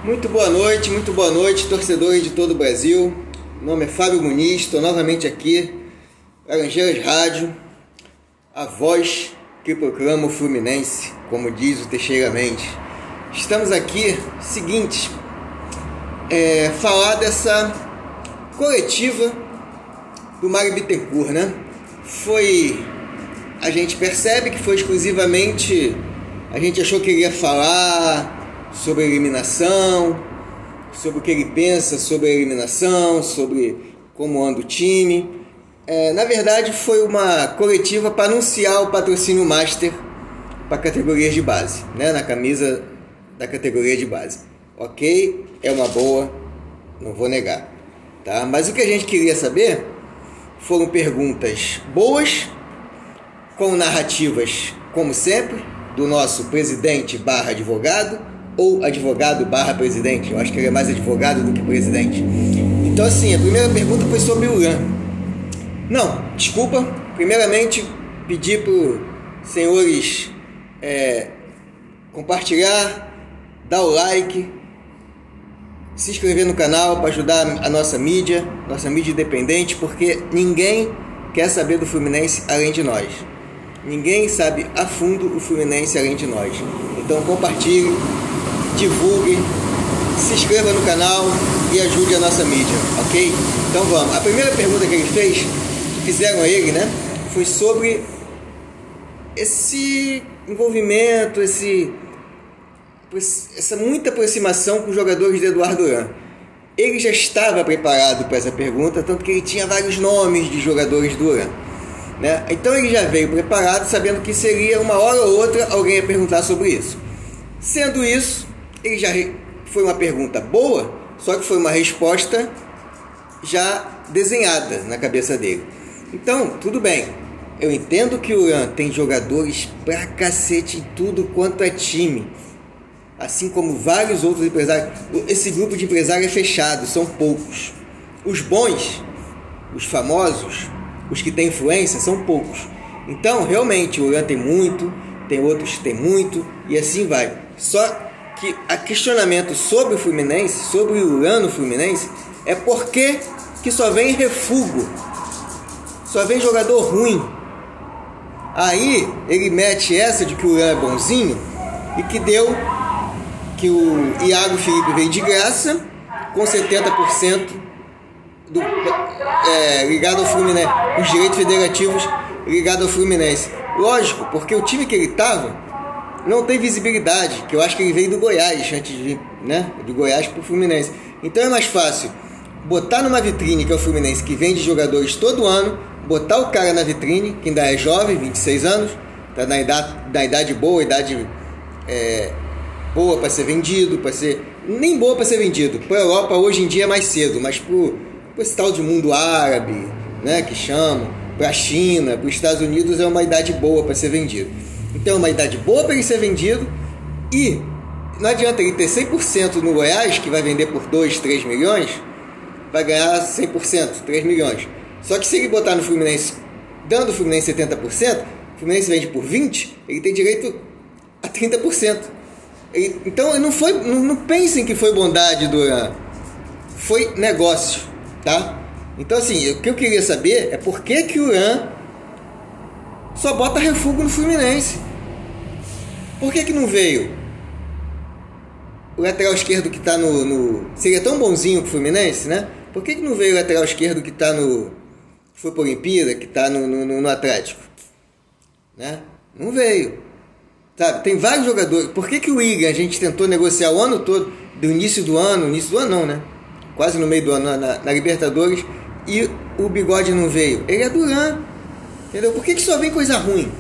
Muito boa noite, torcedores de todo o Brasil. Meu nome é Fábio Muniz, estou novamente aqui, Laranjeiras Rádio, a voz que proclama o Fluminense, como diz o Teixeira Mendes. Estamos aqui, seguinte, falar dessa coletiva do Mário Bittencourt, né? A gente percebe que foi exclusivamente, a gente achou que ele ia falar sobre a eliminação, sobre o que ele pensa sobre a eliminação, sobre como anda o time. Na verdade, foi uma coletiva para anunciar o patrocínio Master para categorias de base, né? Na camisa da categoria de base. Ok, é uma boa, não vou negar, tá? Mas o que a gente queria saber foram perguntas boas, com narrativas, como sempre, do nosso presidente / advogado, ou advogado / presidente. Eu acho que ele é mais advogado do que presidente. Então, assim, a primeira pergunta foi sobre o Uran. Não, desculpa. Primeiramente, pedir para os senhores compartilhar, dar o like, se inscrever no canal para ajudar a nossa mídia independente, porque ninguém quer saber do Fluminense além de nós. Ninguém sabe a fundo o Fluminense além de nós. Então compartilhe, divulgue, se inscreva no canal e ajude a nossa mídia, ok? Então vamos. A primeira pergunta que ele fez, que fizeram a ele, né, foi sobre esse envolvimento, essa muita aproximação com os jogadores de Eduardo Uran. Ele já estava preparado para essa pergunta, tanto que ele tinha vários nomes de jogadores do Uran, né? Então ele já veio preparado, sabendo que seria uma hora ou outra alguém ia perguntar sobre isso. Sendo isso, ele já foi uma pergunta boa, só que foi uma resposta já desenhada na cabeça dele. Então, tudo bem. Eu entendo que o Uran tem jogadores pra cacete em tudo quanto é time, assim como vários outros empresários. Esse grupo de empresários é fechado, são poucos. Os bons, os famosos, os que têm influência, são poucos. Então, realmente, o Uran tem muito, tem outros que tem muito, e assim vai. Só que a questionamento sobre o Fluminense, sobre o Uran no Fluminense, é por que só vem refúgio, só vem jogador ruim. Aí ele mete essa de que o Uran é bonzinho e que o Iago Felipe veio de graça com 70% ligado ao Fluminense, os direitos federativos ligados ao Fluminense. Lógico, porque o time que ele estava não tem visibilidade, que eu acho que ele veio do Goiás antes de vir, né? Do Goiás para o Fluminense. Então é mais fácil botar numa vitrine, que é o Fluminense, que vende jogadores todo ano, botar o cara na vitrine, que ainda é jovem, 26 anos, tá na idade boa, boa para ser vendido, nem boa para ser vendido. Para a Europa hoje em dia é mais cedo, mas para esse tal de mundo árabe, né, que chamam, para a China, para os Estados Unidos é uma idade boa para ser vendido. Então é uma idade boa para ele ser vendido, e não adianta ele ter 100% no Goiás, que vai vender por 2, 3 milhões, vai ganhar 100%, 3 milhões. Só que se ele botar no Fluminense, dando o Fluminense 70%, o Fluminense vende por 20%, ele tem direito a 30%. Então não pensem que foi bondade do Uran, foi negócio, tá? Então assim, o que eu queria saber é por que o Uran só bota refúgio no Fluminense. Por que não veio o lateral esquerdo que está seria tão bonzinho com o Fluminense, né? Por que não veio o lateral esquerdo que está foi para a Olimpíada, que está no Atlético, né? Não veio, sabe? Tem vários jogadores. Por que o Igor a gente tentou negociar o ano todo, do início do ano não, né? Quase no meio do ano, na Libertadores, e o Bigode não veio? Ele é do Uran, entendeu? Por que só vem coisa ruim?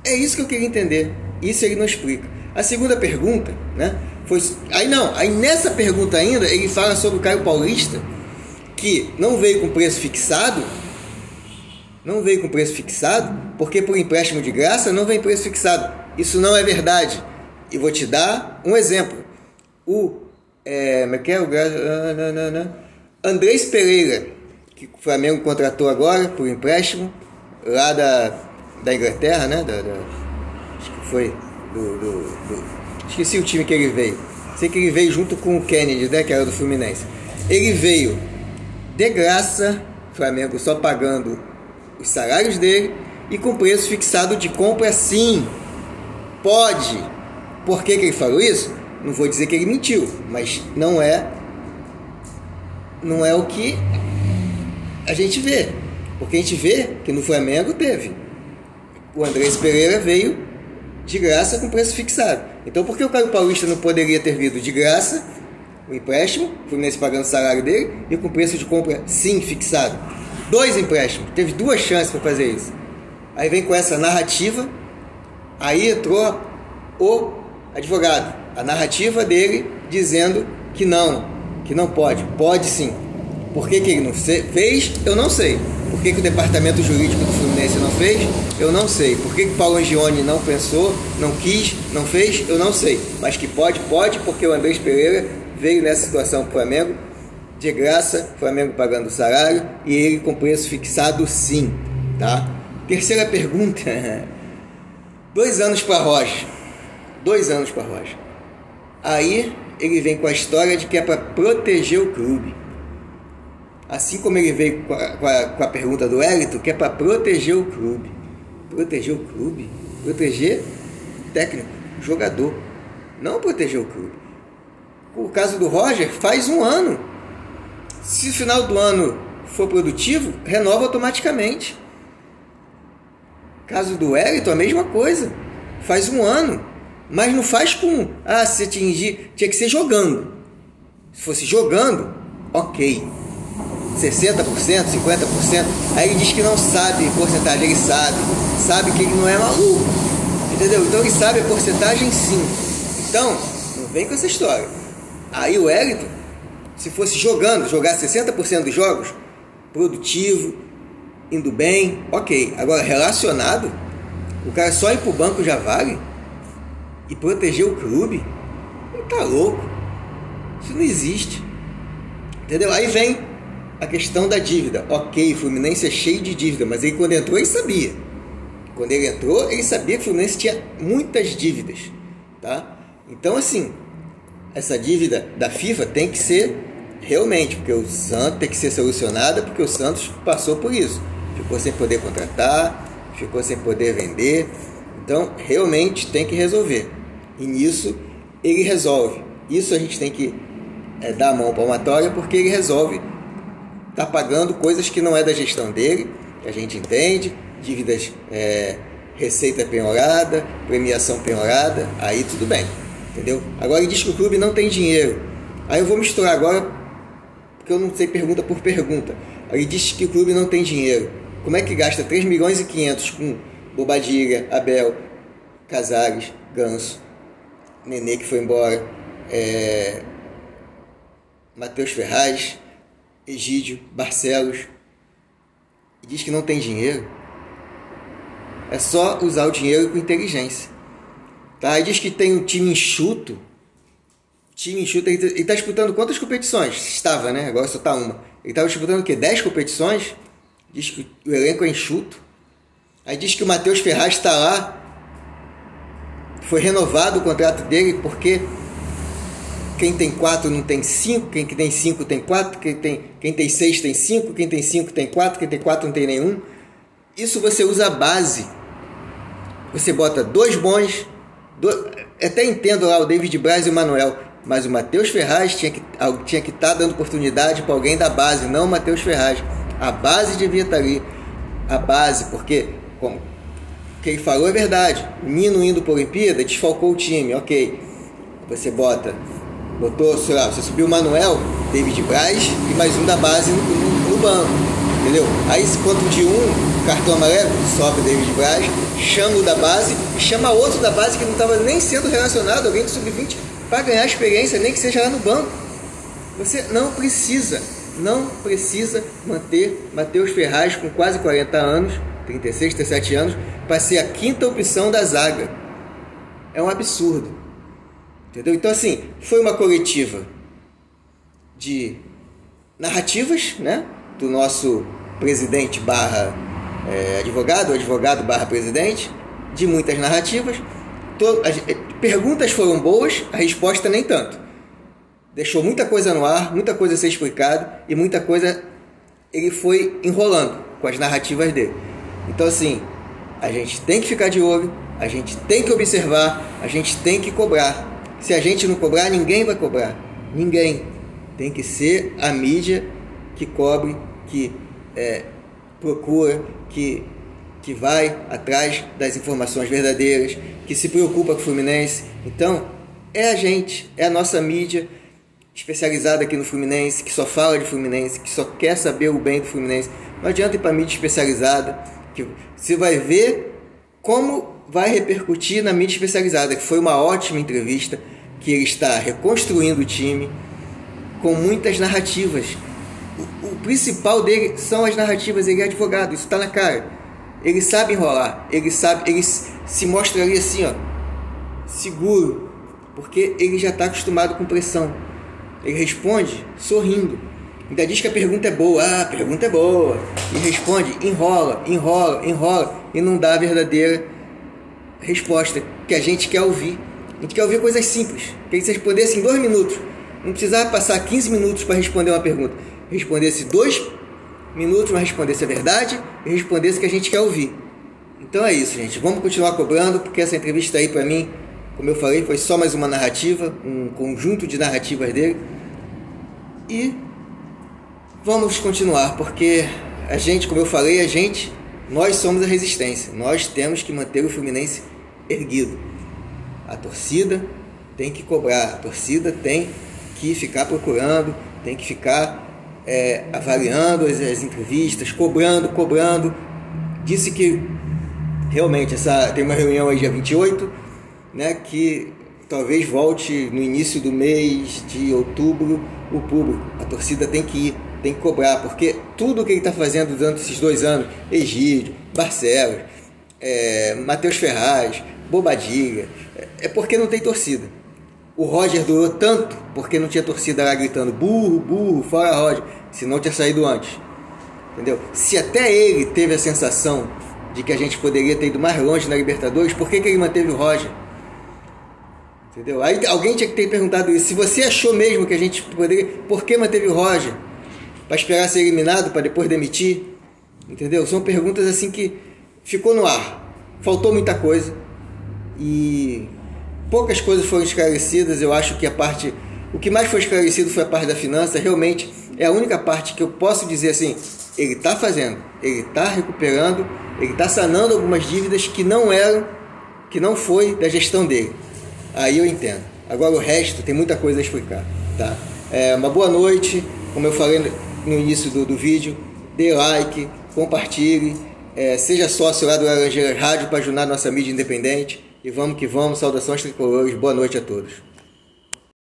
É isso que eu queria entender. Isso ele não explica. A segunda pergunta, né, foi... Aí nessa pergunta ainda, ele fala sobre o Caio Paulista, que não veio com preço fixado, porque por empréstimo de graça não vem preço fixado. Isso não é verdade. E vou te dar um exemplo. Andrés Pereira, que o Flamengo contratou agora por empréstimo, lá da Inglaterra, né? Acho que foi esqueci o time que ele veio. Sei que ele veio junto com o Kennedy, né, que era do Fluminense. Ele veio de graça, Flamengo só pagando os salários dele e com preço fixado de compra, sim. Pode. Por que ele falou isso? Não vou dizer que ele mentiu, mas não é o que a gente vê. Porque a gente vê que no Flamengo teve. O Andrés Pereira veio de graça com preço fixado. Então por que o Caio Paulista não poderia ter vindo de graça, o empréstimo, o Fluminense pagando o salário dele, e com preço de compra sim fixado? 2 empréstimos, teve 2 chances para fazer isso. Aí vem com essa narrativa, aí entrou o advogado, a narrativa dele dizendo que não pode sim. Por que ele não fez? Eu não sei. Por que o departamento jurídico do Fluminense não fez? Eu não sei. Por que o Paulo Angione não pensou, não quis, não fez? Eu não sei. Mas que pode, porque o Andrés Pereira veio nessa situação para o Flamengo, de graça, Flamengo pagando o salário, e ele com preço fixado sim. Tá? Terceira pergunta. 2 anos para Roger. 2 anos para Roger. Aí ele vem com a história de que é para proteger o clube. Assim como ele veio com a pergunta do Hélito, que é para proteger o clube. Proteger o clube? Proteger o técnico, o jogador. Não proteger o clube. O caso do Roger faz 1 ano. Se o final do ano for produtivo, renova automaticamente. Caso do Hélito, a mesma coisa. Faz 1 ano. Mas não faz com... se atingir... Tinha que ser jogando. Se fosse jogando, ok. 60%, 50%. Aí ele diz que não sabe porcentagem. Ele sabe que ele não é maluco, entendeu? Então ele sabe a porcentagem sim. Então não vem com essa história. Aí o Hélito, se fosse jogar 60% dos jogos, produtivo, indo bem, ok. Agora relacionado, o cara só ir pro banco já vale. E proteger o clube, ele tá louco. Isso não existe, entendeu? Aí vem a questão da dívida. Ok, o Fluminense é cheio de dívida, mas ele quando entrou, ele sabia. Quando ele entrou, ele sabia que o Fluminense tinha muitas dívidas, tá? Então, assim, essa dívida da FIFA tem que ser realmente, porque o Santos tem que ser solucionada, porque o Santos passou por isso. Ficou sem poder contratar, ficou sem poder vender. Então, realmente tem que resolver. E nisso, ele resolve. Isso a gente tem que dar a mão palmatória, porque ele resolve. Está pagando coisas que não é da gestão dele, que a gente entende, dívidas, receita penhorada, premiação penhorada, aí tudo bem, entendeu? Agora ele diz que o clube não tem dinheiro. Aí eu vou misturar agora, porque eu não sei pergunta por pergunta. Aí ele diz que o clube não tem dinheiro. Como é que gasta 3 milhões e 500 com Bobadilha, Abel, Casares, Ganso, Nenê que foi embora, Matheus Ferraz, Egídio, Barcelos, e diz que não tem dinheiro? É só usar o dinheiro com inteligência, tá? E diz que tem um time enxuto. Ele está disputando quantas competições? Estava, né? Agora só está uma. Ele estava disputando o quê? 10 competições? Diz que o elenco é enxuto. Aí diz que o Matheus Ferraz está lá. Foi renovado o contrato dele porque quem tem 4 não tem 5, quem tem 5 tem 4, quem tem 6 tem 5, quem tem 5 tem 4, quem tem 4 não tem nenhum. Isso você usa a base. Você bota 2 bons. Até entendo lá o David Braz e o Manuel, mas o Matheus Ferraz tinha que estar dando oportunidade para alguém da base, não o Matheus Ferraz. A base devia estar ali. A base, porque como o que ele falou é verdade. O Nino indo para a Olimpíada desfalcou o time, ok. Você botou, sei lá, você subiu o Manuel, David Braz e mais um da base no banco, entendeu? Aí quanto de cartão amarelo, sobe o David Braz, chama o da base e chama outro da base que não estava nem sendo relacionado, alguém do sub-20, para ganhar experiência, nem que seja lá no banco. Você não precisa manter Matheus Ferraz com quase 40 anos, 36, 37 anos, para ser a 5ª opção da zaga. É um absurdo. Entendeu? Então, assim, foi uma coletiva de narrativas, né? Do nosso presidente barra advogado barra presidente, de muitas narrativas. Perguntas foram boas, a resposta nem tanto. deixou muita coisa no ar, muita coisa a ser explicada e muita coisa ele foi enrolando com as narrativas dele. Então assim, a gente tem que ficar de olho, a gente tem que observar, a gente tem que cobrar. Se a gente não cobrar, ninguém vai cobrar. Ninguém. Tem que ser a mídia que cobre, que procura, que vai atrás das informações verdadeiras, que se preocupa com o Fluminense. Então, é a gente, é a nossa mídia especializada aqui no Fluminense, que só fala de Fluminense, que só quer saber o bem do Fluminense. Não adianta ir para a mídia especializada, que você vai ver como vai repercutir na mídia especializada, que foi uma ótima entrevista, que ele está reconstruindo o time com muitas narrativas. O principal dele são as narrativas. Ele é advogado, isso está na cara. Ele sabe enrolar, ele se mostra ali assim, ó, seguro, porque ele já está acostumado com pressão. Ele responde sorrindo. Ainda diz que a pergunta é boa. Ah, a pergunta é boa. E responde, enrola, e não dá a verdadeira resposta que a gente quer ouvir. A gente quer ouvir coisas simples, que ele respondesse em 2 minutos. Não precisava passar 15 minutos para responder uma pergunta. Respondesse 2 minutos, mas respondesse a verdade e respondesse o que a gente quer ouvir. Então é isso, gente. Vamos continuar cobrando, porque essa entrevista aí, para mim, como eu falei, foi só mais uma narrativa, um conjunto de narrativas dele. E vamos continuar, porque a gente, como eu falei, nós somos a resistência. Nós temos que manter o Fluminense erguido. A torcida tem que cobrar, a torcida tem que ficar procurando, tem que ficar avaliando as entrevistas, cobrando. Disse que realmente tem uma reunião aí dia 28, né, que talvez volte no início do mês de outubro o público. A torcida tem que ir, tem que cobrar, porque tudo que ele está fazendo durante esses 2 anos, Egídio, Barcelos, Matheus Ferraz, Bobadilha, é porque não tem torcida. O Roger durou tanto porque não tinha torcida lá gritando burro, burro, fora Roger, senão tinha saído antes. Entendeu? Se até ele teve a sensação de que a gente poderia ter ido mais longe na Libertadores, por que ele manteve o Roger? Entendeu? Aí alguém tinha que ter perguntado isso. Se você achou mesmo que a gente poderia, por que manteve o Roger? Para esperar ser eliminado, para depois demitir? Entendeu? São perguntas assim que ficou no ar. Faltou muita coisa e poucas coisas foram esclarecidas. Eu acho que o que mais foi esclarecido foi a parte da finança. Realmente é a única parte que eu posso dizer assim, ele está fazendo, ele está recuperando, ele está sanando algumas dívidas que não foi da gestão dele. Aí eu entendo. Agora o resto tem muita coisa a explicar, tá? Uma boa noite, como eu falei no início do vídeo, dê like, compartilhe, seja sócio lá do Laranjeiras Rádio para ajudar a nossa mídia independente. E vamos que vamos, saudações tricolores, boa noite a todos.